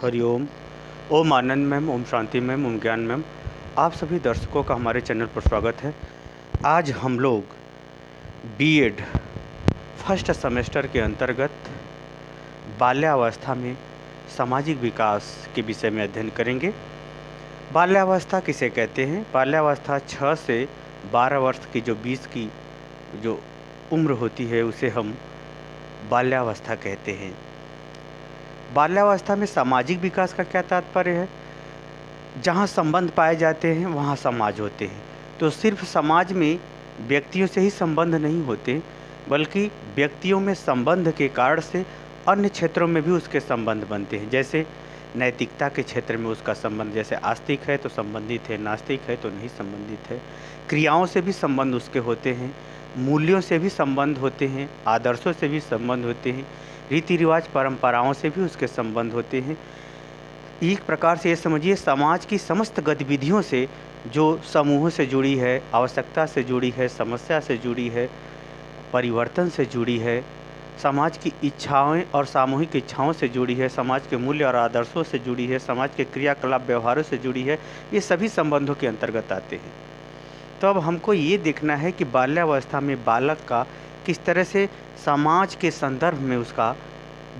हरिओम। ओम आनंद ma'am, Om Shanti ma'am, ओम ज्ञान ma'am, आप सभी दर्शकों का हमारे चैनल पर स्वागत है। आज हम लोग बीएड फर्स्ट सेमेस्टर के अंतर्गत बाल्यावस्था में सामाजिक विकास के विषय में अध्ययन करेंगे। बाल्यावस्था किसे कहते हैं? बाल्यावस्था 6 से 12 वर्ष की जो बीच की जो उम्र होती है उसे हम बाल्यावस्था कहते हैं। बाल्यावस्था में सामाजिक विकास का क्या तात्पर्य है? जहाँ संबंध पाए जाते हैं वहाँ समाज होते हैं। तो सिर्फ समाज में व्यक्तियों से ही संबंध नहीं होते, बल्कि व्यक्तियों में संबंध के कारण से अन्य क्षेत्रों में भी उसके संबंध बनते हैं। जैसे नैतिकता के क्षेत्र में उसका संबंध, जैसे आस्तिक है तो संबंधित है, नास्तिक है तो नहीं संबंधित है। क्रियाओं से भी संबंध उसके होते हैं, मूल्यों से भी संबंध होते हैं, आदर्शों से भी संबंध होते हैं, रीति रिवाज परंपराओं से भी उसके संबंध होते हैं। एक प्रकार से ये समझिए, समाज की समस्त गतिविधियों से, जो समूहों से जुड़ी है, आवश्यकता से जुड़ी है, समस्या से जुड़ी है, परिवर्तन से जुड़ी है, समाज की इच्छाएं और सामूहिक इच्छाओं से जुड़ी है, समाज के मूल्य और आदर्शों से जुड़ी है, समाज के क्रियाकलाप व्यवहारों से जुड़ी है, ये सभी संबंधों के अंतर्गत आते हैं। तो अब हमको ये देखना है कि बाल्यावस्था में बालक का किस तरह से समाज के संदर्भ में उसका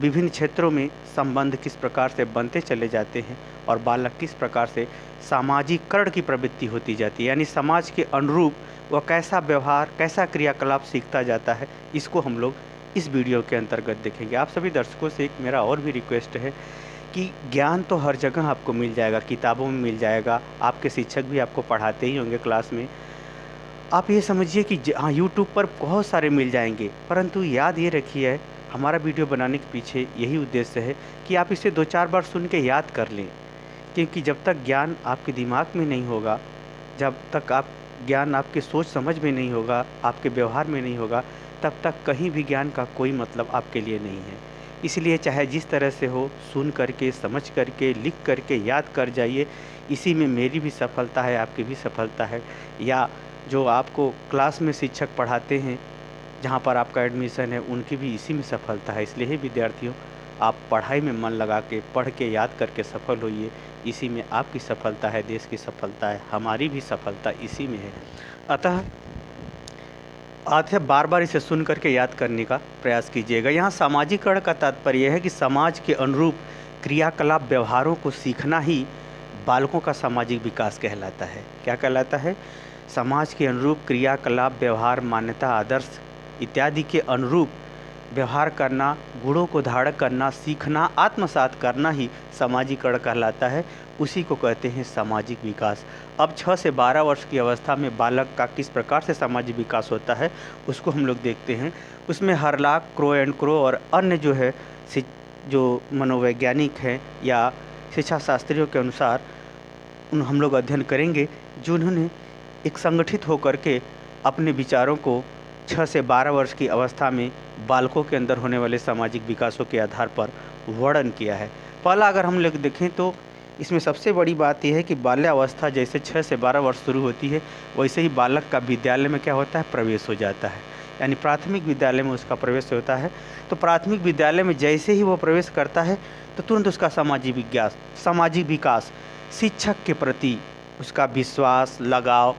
विभिन्न क्षेत्रों में संबंध किस प्रकार से बनते चले जाते हैं और बालक किस प्रकार से सामाजिकरण की प्रवृत्ति होती जाती है, यानी समाज के अनुरूप वह कैसा व्यवहार, कैसा क्रियाकलाप सीखता जाता है। इसको हम लोग इस वीडियो के अंतर्गत देखेंगे। आप सभी दर्शकों से एक मेरा और भी रिक्वेस्ट है कि ज्ञान तो हर जगह आपको मिल जाएगा, किताबों में मिल जाएगा, आपके शिक्षक भी आपको पढ़ाते ही होंगे क्लास में। आप ये समझिए कि हाँ, यूट्यूब पर बहुत सारे मिल जाएंगे, परंतु याद ये रखिए, हमारा वीडियो बनाने के पीछे यही उद्देश्य है कि आप इसे 2-4 बार सुन के याद कर लें, क्योंकि जब तक ज्ञान आपके दिमाग में नहीं होगा, जब तक ज्ञान आपके सोच समझ में नहीं होगा, आपके व्यवहार में नहीं होगा, तब तक कहीं भी ज्ञान का कोई मतलब आपके लिए नहीं है। इसलिए चाहे जिस तरह से हो, सुन करके, समझ करके, लिख करके याद कर जाइए। इसी में मेरी भी सफलता है, आपकी भी सफलता है। या जो आपको क्लास में शिक्षक पढ़ाते हैं, जहाँ पर आपका एडमिशन है, उनकी भी इसी में सफलता है। इसलिए ही विद्यार्थियों, आप पढ़ाई में मन लगा के, पढ़ के, याद करके सफल होइए। इसी में आपकी सफलता है, देश की सफलता है, हमारी भी सफलता इसी में है। अतः बार बार इसे सुन करके याद करने का प्रयास कीजिएगा। यहाँ सामाजिकरण का तात्पर्य है कि समाज के अनुरूप क्रियाकलाप व्यवहारों को सीखना ही बालकों का सामाजिक विकास कहलाता है। क्या कहलाता है? समाज के अनुरूप क्रियाकलाप, व्यवहार, मान्यता, आदर्श इत्यादि के अनुरूप व्यवहार करना, गुणों को धारण करना, सीखना, आत्मसात करना ही सामाजिकरण कहलाता है। उसी को कहते हैं सामाजिक विकास। अब 6 से 12 वर्ष की अवस्था में बालक का किस प्रकार से सामाजिक विकास होता है उसको हम लोग देखते हैं। उसमें हरलाक, क्रो एंड क्रो और अन्य जो मनोवैज्ञानिक हैं या शिक्षा शास्त्रियों के अनुसार हम लोग अध्ययन करेंगे, जिन्होंने एक संगठित होकर के अपने विचारों को 6 से 12 वर्ष की अवस्था में बालकों के अंदर होने वाले सामाजिक विकासों के आधार पर वर्णन किया है। पहला अगर हम लोग देखें तो इसमें सबसे बड़ी बात यह है कि बाल्यावस्था जैसे 6 से 12 वर्ष शुरू होती है, वैसे ही बालक का विद्यालय में क्या होता है? प्रवेश हो जाता है, यानी प्राथमिक विद्यालय में उसका प्रवेश होता है। तो प्राथमिक विद्यालय में जैसे ही वो प्रवेश करता है तो तुरंत उसका सामाजिक विकास, शिक्षक के प्रति उसका विश्वास, लगाव,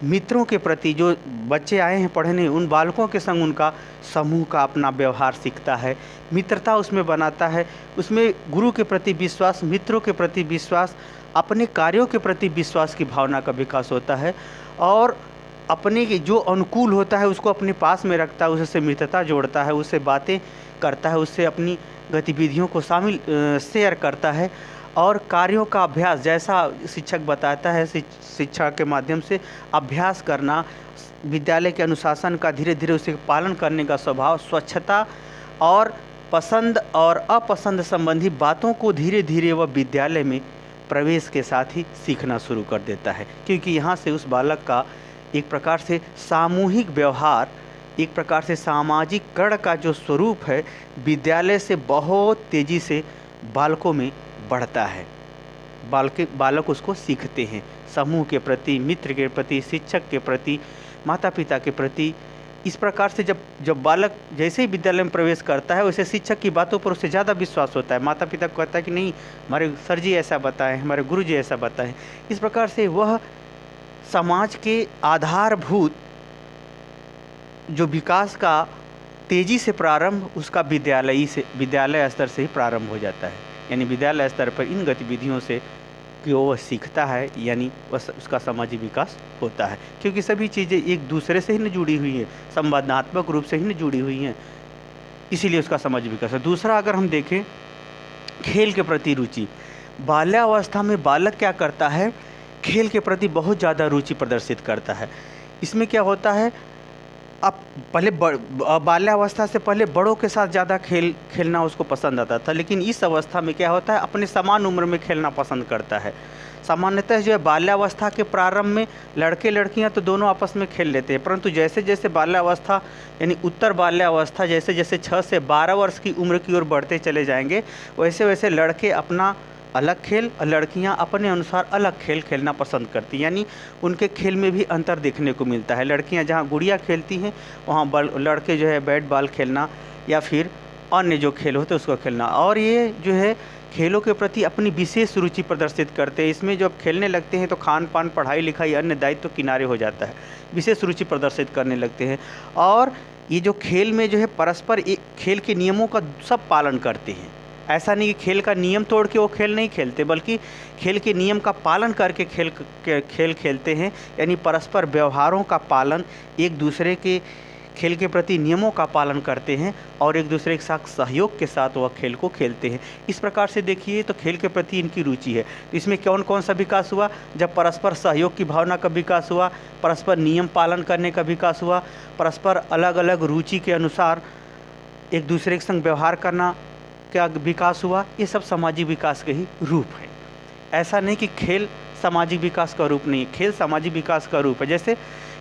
मित्रों के प्रति, जो बच्चे आए हैं पढ़ने, उन बालकों के संग उनका समूह का अपना व्यवहार सीखता है, मित्रता उसमें बनाता है, उसमें गुरु के प्रति विश्वास, मित्रों के प्रति विश्वास, अपने कार्यों के प्रति विश्वास की भावना का विकास होता है और अपने जो अनुकूल होता है उसको अपने पास में रखता है, उससे मित्रता जोड़ता है, उससे बातें करता है, उससे अपनी गतिविधियों को शेयर करता है और कार्यों का अभ्यास, जैसा शिक्षक बताता है, शिक्षा के माध्यम से अभ्यास करना, विद्यालय के अनुशासन का धीरे धीरे उसे पालन करने का स्वभाव, स्वच्छता और पसंद और अपसंद संबंधी बातों को धीरे धीरे वह विद्यालय में प्रवेश के साथ ही सीखना शुरू कर देता है। क्योंकि यहाँ से उस बालक का एक प्रकार से सामूहिक व्यवहार, एक प्रकार से सामाजिकरण का जो स्वरूप है, विद्यालय से बहुत तेज़ी से बालकों में बढ़ता है। बालक उसको सीखते हैं, समूह के प्रति, मित्र के प्रति, शिक्षक के प्रति, माता पिता के प्रति। इस प्रकार से जब जब बालक जैसे ही विद्यालय में प्रवेश करता है, वैसे शिक्षक की बातों पर उसे ज़्यादा विश्वास होता है। माता पिता को कहता है कि नहीं, हमारे सर जी ऐसा बताएं, हमारे गुरु जी ऐसा बताएं। इस प्रकार से वह समाज के आधारभूत जो विकास का तेज़ी से प्रारंभ उसका विद्यालय स्तर से ही प्रारंभ हो जाता है। यानी विद्यालय स्तर पर इन गतिविधियों से कि वह सीखता है, यानी उसका सामाजिक विकास होता है, क्योंकि सभी चीज़ें एक दूसरे से ही न जुड़ी हुई हैं, संवादात्मक रूप से ही न जुड़ी हुई हैं, इसीलिए उसका सामाजिक विकास है। दूसरा, अगर हम देखें खेल के प्रति रुचि, बाल्यावस्था में बालक क्या करता है, खेल के प्रति बहुत ज़्यादा रुचि प्रदर्शित करता है। इसमें क्या होता है, अब पहले बाल्यावस्था से पहले बड़ों के साथ ज़्यादा खेलना उसको पसंद आता था, लेकिन इस अवस्था में क्या होता है, अपने समान उम्र में खेलना पसंद करता है। सामान्यतः जो है बाल्यावस्था के प्रारंभ में लड़के लड़कियां तो दोनों आपस में खेल लेते हैं, परंतु जैसे जैसे बाल्यावस्था यानी उत्तर बाल्यावस्था जैसे जैसे 6 से 12 वर्ष की उम्र की ओर बढ़ते चले जाएंगे, वैसे वैसे लड़के अपना अलग खेल और लड़कियां अपने अनुसार अलग खेल खेलना पसंद करती हैं। यानी उनके खेल में भी अंतर देखने को मिलता है। लड़कियां जहां गुड़िया खेलती हैं, वहां लड़के जो है बैट बॉल खेलना या फिर अन्य जो खेल होते हैं उसको खेलना, और ये जो है खेलों के प्रति अपनी विशेष रुचि प्रदर्शित करते हैं। इसमें जब खेलने लगते हैं तो खान पान, पढ़ाई लिखाई, अन्य दायित्व तो किनारे हो जाता है, विशेष रुचि प्रदर्शित करने लगते हैं। और ये जो खेल में जो है परस्पर एक खेल के नियमों का सब पालन करते हैं। ऐसा नहीं कि खेल का नियम तोड़ के वो खेल नहीं खेलते, बल्कि खेल के नियम का पालन करके खेल खेलते हैं। यानी परस्पर व्यवहारों का पालन, एक दूसरे के खेल के प्रति नियमों का पालन करते हैं और एक दूसरे के साथ सहयोग के साथ वह खेल को खेलते हैं। इस प्रकार से देखिए तो खेल के प्रति इनकी रुचि है। तो इसमें कौन कौन सा विकास हुआ, जब परस्पर सहयोग की भावना का विकास हुआ, परस्पर नियम पालन करने का विकास हुआ, परस्पर अलग अलग रुचि के अनुसार एक दूसरे के संग व्यवहार करना क्या विकास हुआ, ये सब सामाजिक विकास के ही रूप है। ऐसा नहीं कि खेल सामाजिक विकास का रूप नहीं, खेल सामाजिक विकास का रूप है। जैसे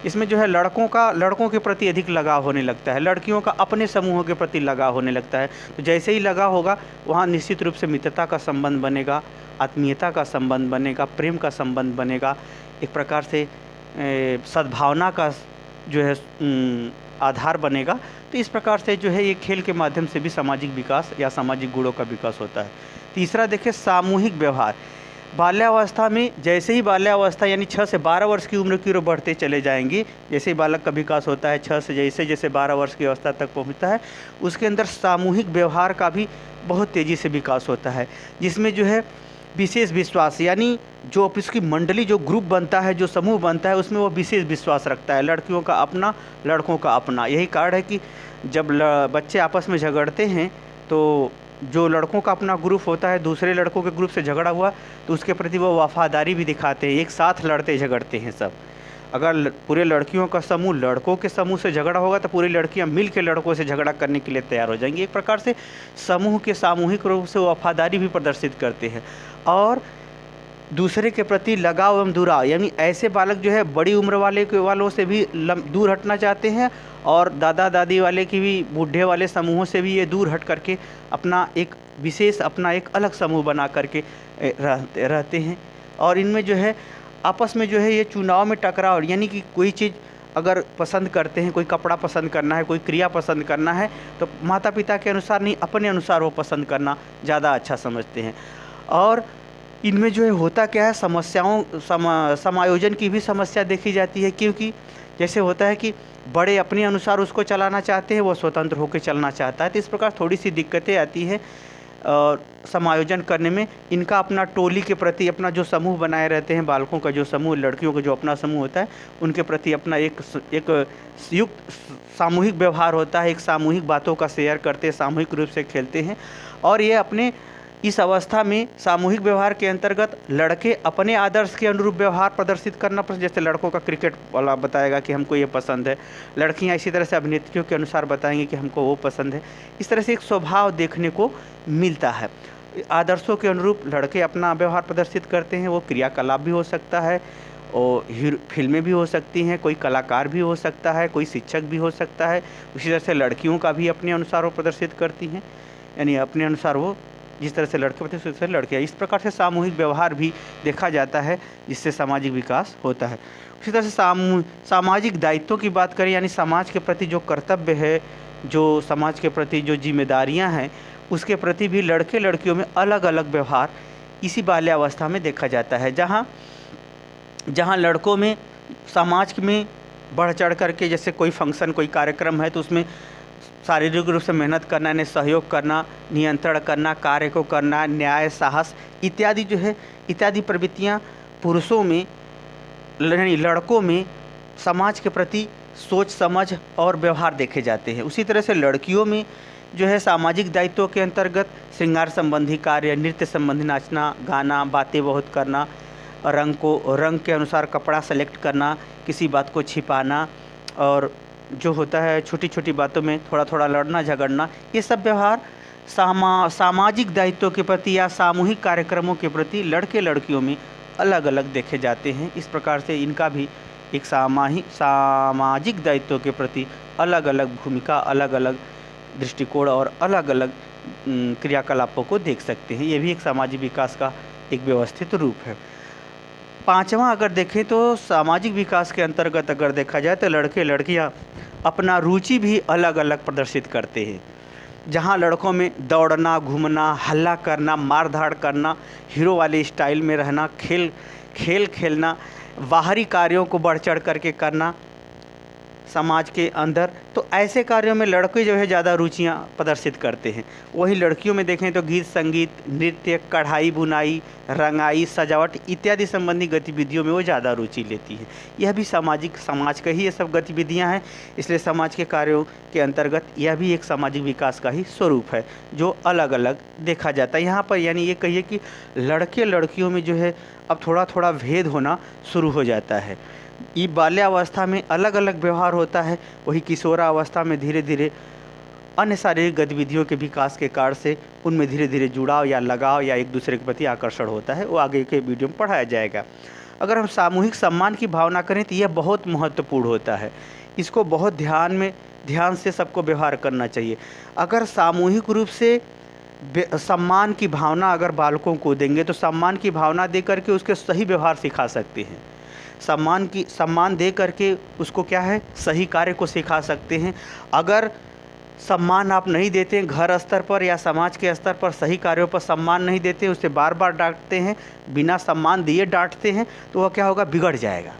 इसमें जो है लड़कों के प्रति अधिक लगाव होने लगता है, लड़कियों का अपने समूहों के प्रति लगाव होने लगता है। तो जैसे ही लगाव होगा वहाँ निश्चित रूप से मित्रता का संबंध बनेगा, आत्मीयता का संबंध बनेगा, प्रेम का संबंध बनेगा, एक प्रकार से सद्भावना का जो है आधार बनेगा। तो इस प्रकार से जो है ये खेल के माध्यम से भी सामाजिक विकास या सामाजिक गुणों का विकास होता है। तीसरा देखिए सामूहिक व्यवहार। बाल्यावस्था में जैसे ही बाल्यावस्था यानी 6 से 12 वर्ष की उम्र की ओर बढ़ते चले जाएंगे, जैसे ही बालक का विकास होता है 6 से जैसे जैसे 12 वर्ष की अवस्था तक पहुंचता है, उसके अंदर सामूहिक व्यवहार का भी बहुत तेज़ी से विकास होता है, जिसमें जो है विशेष विश्वास, यानी जो उसकी मंडली, जो ग्रुप बनता है, जो समूह बनता है, उसमें वो विशेष विश्वास रखता है। लड़कियों का अपना, लड़कों का अपना। यही कारण है कि जब बच्चे आपस में झगड़ते हैं तो जो लड़कों का अपना ग्रुप होता है दूसरे लड़कों के ग्रुप से झगड़ा हुआ तो उसके प्रति वो वफादारी भी दिखाते हैं, एक साथ लड़ते झगड़ते हैं सब। अगर पूरे लड़कियों का समूह लड़कों के समूह से झगड़ा होगा तो पूरी लड़कियां मिल के लड़कों से झगड़ा करने के लिए तैयार हो जाएंगी। एक प्रकार से समूह के सामूहिक रूप से वफादारी भी प्रदर्शित करते हैं और दूसरे के प्रति लगाव एवं दुराव, यानी ऐसे बालक जो है बड़ी उम्र वालों से भी दूर हटना चाहते हैं और दादा दादी वाले की भी, बूढ़े वाले समूहों से भी ये दूर हट करके अपना एक विशेष, अपना एक अलग समूह बना करके रहते हैं। और इनमें जो है आपस में जो है ये चुनाव में टकराव, यानी कि कोई चीज़ अगर पसंद करते हैं, कोई कपड़ा पसंद करना है, कोई क्रिया पसंद करना है, तो माता पिता के अनुसार नहीं अपने अनुसार वो पसंद करना ज़्यादा अच्छा समझते हैं। और इनमें जो है होता क्या है, समायोजन की भी समस्या देखी जाती है, क्योंकि जैसे होता है कि बड़े अपने अनुसार उसको चलाना चाहते हैं, वो स्वतंत्र होकर चलना चाहता है, तो इस प्रकार थोड़ी सी दिक्कतें आती है और समायोजन करने में। इनका अपना टोली के प्रति अपना जो समूह बनाए रहते हैं, बालकों का जो समूह, लड़कियों का जो अपना समूह होता है, उनके प्रति अपना एक युक्त सामूहिक व्यवहार होता है, एक सामूहिक बातों का शेयर करते हैं, सामूहिक रूप से खेलते हैं। और ये अपने इस अवस्था में सामूहिक व्यवहार के अंतर्गत लड़के अपने आदर्श के अनुरूप व्यवहार प्रदर्शित करना पसंद, जैसे लड़कों का क्रिकेट वाला बताएगा कि हमको ये पसंद है, लड़कियां इसी तरह से अभिनेत्रियों के अनुसार बताएंगी कि हमको वो पसंद है। इस तरह से एक स्वभाव देखने को मिलता है। आदर्शों के अनुरूप लड़के अपना व्यवहार प्रदर्शित करते हैं, वो क्रियाकलाप भी हो सकता है और फिल्में भी हो सकती हैं, कोई कलाकार भी हो सकता है, कोई शिक्षक भी हो सकता है। उसी तरह से लड़कियों का भी अपने अनुसार वो प्रदर्शित करती हैं, यानी अपने अनुसार वो जिस तरह से लड़के होते हैं उसी तरह लड़कियाँ। इस प्रकार से सामूहिक व्यवहार भी देखा जाता है, जिससे सामाजिक विकास होता है। उसी तरह से सामाजिक दायित्वों की बात करें, यानी समाज के प्रति जो कर्तव्य है, जो समाज के प्रति जो जिम्मेदारियां हैं, उसके प्रति भी लड़के लड़कियों में अलग अलग व्यवहार इसी बाल्यावस्था में देखा जाता है। जहाँ लड़कों में समाज में बढ़ चढ़ करके, जैसे कोई फंक्शन, कोई कार्यक्रम है तो उसमें शारीरिक रूप से मेहनत करना, यानी सहयोग करना, नियंत्रण करना, कार्य को करना, न्याय, साहस इत्यादि जो है, इत्यादि प्रवृत्तियाँ पुरुषों में, यानी लड़कों में समाज के प्रति सोच समझ और व्यवहार देखे जाते हैं। उसी तरह से लड़कियों में जो है सामाजिक दायित्वों के अंतर्गत श्रृंगार संबंधी कार्य, नृत्य संबंधी नाचना गाना, बातें बहुत करना, रंग के अनुसार कपड़ा सेलेक्ट करना, किसी बात को छिपाना, और जो होता है छोटी छोटी बातों में थोड़ा थोड़ा लड़ना झगड़ना, ये सब व्यवहार सामाजिक दायित्वों के प्रति या सामूहिक कार्यक्रमों के प्रति लड़के लड़कियों में अलग अलग देखे जाते हैं। इस प्रकार से इनका भी एक सामाजिक दायित्वों के प्रति अलग अलग भूमिका, अलग अलग दृष्टिकोण और अलग अलग क्रियाकलापों को देख सकते हैं। ये भी एक सामाजिक विकास का एक व्यवस्थित रूप है। पांचवा अगर देखें तो सामाजिक विकास के अंतर्गत अगर देखा जाए तो लड़के लड़कियां अपना रुचि भी अलग अलग प्रदर्शित करते हैं। जहां लड़कों में दौड़ना, घूमना, हल्ला करना, मार धाड़ करना, हीरो वाले स्टाइल में रहना, खेल खेलना, बाहरी कार्यों को बढ़ चढ़ करके करना समाज के अंदर, तो ऐसे कार्यों में लड़के जो है ज़्यादा रुचियाँ प्रदर्शित करते हैं। वहीं लड़कियों में देखें तो गीत संगीत, नृत्य, कढ़ाई बुनाई, रंगाई, सजावट इत्यादि संबंधी गतिविधियों में वो ज़्यादा रुचि लेती है। यह भी समाज का ही ये सब गतिविधियाँ हैं, इसलिए समाज के कार्यों के अंतर्गत यह भी एक सामाजिक विकास का ही स्वरूप है जो अलग अलग देखा जाता है। यहाँ पर यानी ये कहिए कि लड़के लड़कियों में जो है अब थोड़ा थोड़ा भेद होना शुरू हो जाता है। ये बाल्यावस्था में अलग अलग व्यवहार होता है, वही किशोरावस्था में धीरे धीरे अन्य शारीरिक गतिविधियों के विकास के कारण से उनमें धीरे धीरे जुड़ाव या लगाव या एक दूसरे के प्रति आकर्षण होता है। वो आगे के वीडियो में पढ़ाया जाएगा। अगर हम सामूहिक सम्मान की भावना करें तो यह बहुत महत्वपूर्ण होता है। इसको बहुत ध्यान से सबको व्यवहार करना चाहिए। अगर सामूहिक रूप से सम्मान की भावना अगर बालकों को देंगे तो सम्मान की भावना दे करके उसके सही व्यवहार सिखा सकते हैं। सम्मान दे करके उसको क्या है, सही कार्य को सिखा सकते हैं। अगर सम्मान आप नहीं देते हैं घर स्तर पर या समाज के स्तर पर, सही कार्यों पर सम्मान नहीं देते, उसे बार बार डांटते हैं, बिना सम्मान दिए डांटते हैं, तो वह क्या होगा, बिगड़ जाएगा।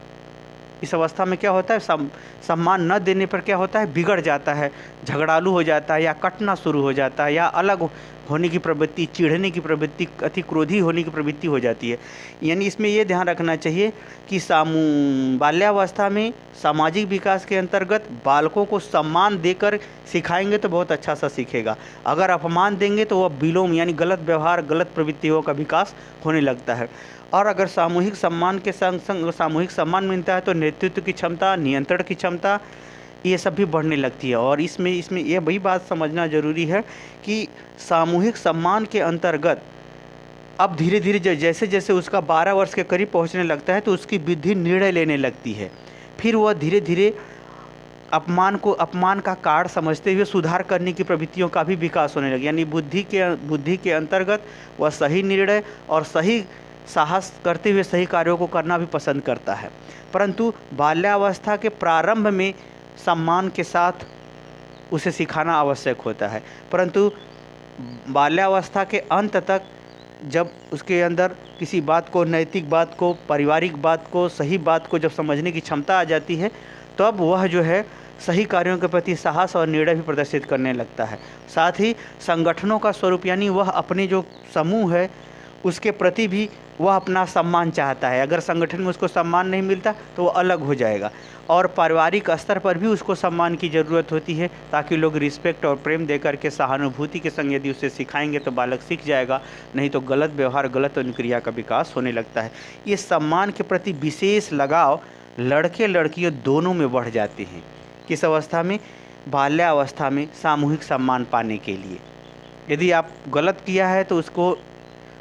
इस अवस्था में क्या होता है, सम्मान न देने पर क्या होता है, बिगड़ जाता है, झगड़ालू हो जाता है या कटना शुरू हो जाता है या अलग होने की प्रवृत्ति, चिढ़ने की प्रवृत्ति, अति क्रोधी होने की प्रवृत्ति हो जाती है। यानी इसमें ये ध्यान रखना चाहिए कि बाल्यावस्था में सामाजिक विकास के अंतर्गत बालकों को सम्मान देकर सिखाएंगे तो बहुत अच्छा सा सीखेगा। अगर अपमान देंगे तो वह विलोम यानी गलत व्यवहार, गलत प्रवृत्तियों का विकास होने लगता है। और अगर सामूहिक सम्मान के संग संग सामूहिक सम्मान मिलता है तो नेतृत्व की क्षमता, नियंत्रण की क्षमता, ये सब भी बढ़ने लगती है। और इसमें ये वही बात समझना ज़रूरी है कि सामूहिक सम्मान के अंतर्गत अब धीरे धीरे जैसे जैसे उसका 12 वर्ष के करीब पहुंचने लगता है तो उसकी बुद्धि निर्णय लेने लगती है। फिर वह धीरे धीरे अपमान का कारण समझते हुए सुधार करने की प्रवृत्तियों का भी विकास होने लगे। यानी बुद्धि के अंतर्गत वह सही निर्णय और सही साहस करते हुए सही कार्यों को करना भी पसंद करता है। परंतु बाल्यावस्था के प्रारंभ में सम्मान के साथ उसे सिखाना आवश्यक होता है, परंतु बाल्यावस्था के अंत तक जब उसके अंदर किसी बात को, नैतिक बात को, पारिवारिक बात को, सही बात को जब समझने की क्षमता आ जाती है तो अब वह जो है सही कार्यों के प्रति साहस और निर्णय भी प्रदर्शित करने लगता है। साथ ही संगठनों का स्वरूप यानी वह अपने जो समूह है उसके प्रति भी वह अपना सम्मान चाहता है। अगर संगठन में उसको सम्मान नहीं मिलता तो वह अलग हो जाएगा। और पारिवारिक स्तर पर भी उसको सम्मान की ज़रूरत होती है ताकि लोग रिस्पेक्ट और प्रेम देकर के सहानुभूति के संग यदि उसे सिखाएंगे तो बालक सीख जाएगा, नहीं तो गलत व्यवहार, गलत अनुक्रिया का विकास होने लगता है। ये सम्मान के प्रति विशेष लगाव लड़के लड़कियों दोनों में बढ़ जाते हैं। किस अवस्था में, बाल्यावस्था में सामूहिक सम्मान पाने के लिए। यदि आप गलत किया है तो उसको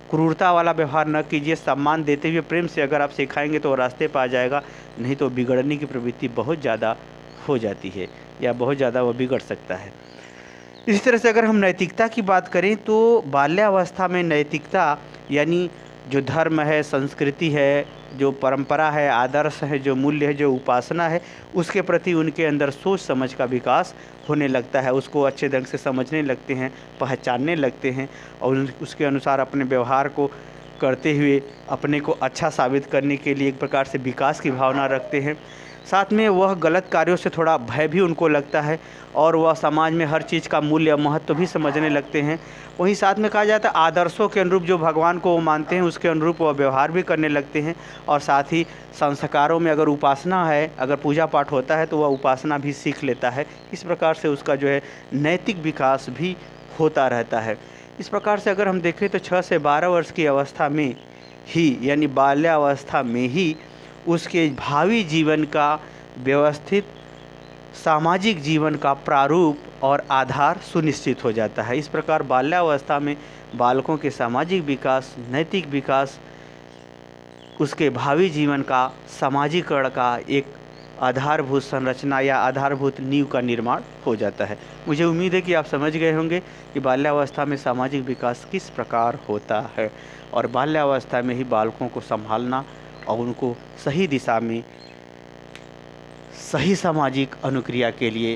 क्रूरता वाला व्यवहार न कीजिए, सम्मान देते हुए प्रेम से अगर आप सिखाएंगे तो रास्ते पर आ जाएगा, नहीं तो बिगड़ने की प्रवृत्ति बहुत ज़्यादा हो जाती है या बहुत ज़्यादा वह बिगड़ सकता है। इसी तरह से अगर हम नैतिकता की बात करें तो बाल्यावस्था में नैतिकता यानी जो धर्म है, संस्कृति है, जो परंपरा है, आदर्श है, जो मूल्य है, जो उपासना है, उसके प्रति उनके अंदर सोच समझ का विकास होने लगता है। उसको अच्छे ढंग से समझने लगते हैं, पहचानने लगते हैं और उसके अनुसार अपने व्यवहार को करते हुए अपने को अच्छा साबित करने के लिए एक प्रकार से विकास की भावना रखते हैं। साथ में वह गलत कार्यों से थोड़ा भय भी उनको लगता है और वह समाज में हर चीज़ का मूल्य महत्व भी समझने लगते हैं। वहीं साथ में कहा जाता है आदर्शों के अनुरूप जो भगवान को वो मानते हैं उसके अनुरूप वह व्यवहार भी करने लगते हैं। और साथ ही संस्कारों में अगर उपासना है, अगर पूजा पाठ होता है तो वह उपासना भी सीख लेता है। इस प्रकार से उसका जो है नैतिक विकास भी होता रहता है। इस प्रकार से अगर हम देखें तो 6 से 12 वर्ष की अवस्था में ही यानी बाल्यावस्था में ही उसके भावी जीवन का व्यवस्थित सामाजिक जीवन का प्रारूप और आधार सुनिश्चित हो जाता है। इस प्रकार बाल्यावस्था में बालकों के सामाजिक विकास, नैतिक विकास, उसके भावी जीवन का समाजीकरण का एक आधारभूत संरचना या आधारभूत नींव का निर्माण हो जाता है। मुझे उम्मीद है कि आप समझ गए होंगे कि बाल्यावस्था में सामाजिक विकास किस प्रकार होता है और बाल्यावस्था में ही बालकों को संभालना और उनको सही दिशा में सही सामाजिक अनुक्रिया के लिए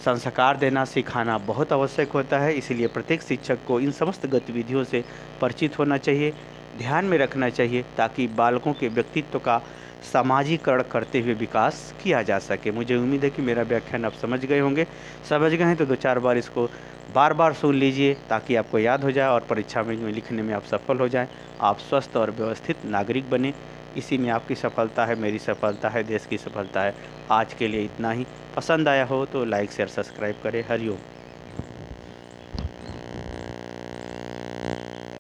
संस्कार देना, सिखाना बहुत आवश्यक होता है। इसीलिए प्रत्येक शिक्षक को इन समस्त गतिविधियों से परिचित होना चाहिए, ध्यान में रखना चाहिए ताकि बालकों के व्यक्तित्व का सामाजिकरण करते हुए विकास किया जा सके। मुझे उम्मीद है कि मेरा व्याख्यान आप समझ गए होंगे। समझ गए हैं तो 2-4 बार इसको बार सुन लीजिए ताकि आपको याद हो जाए और परीक्षा में लिखने में आप सफल हो जाएं। आप स्वस्थ और व्यवस्थित नागरिक बने। इसी में आपकी सफलता है, मेरी सफलता है, देश की सफलता है। आज के लिए इतना ही। पसंद आया हो तो लाइक शेयर सब्सक्राइब करें। हरिओम।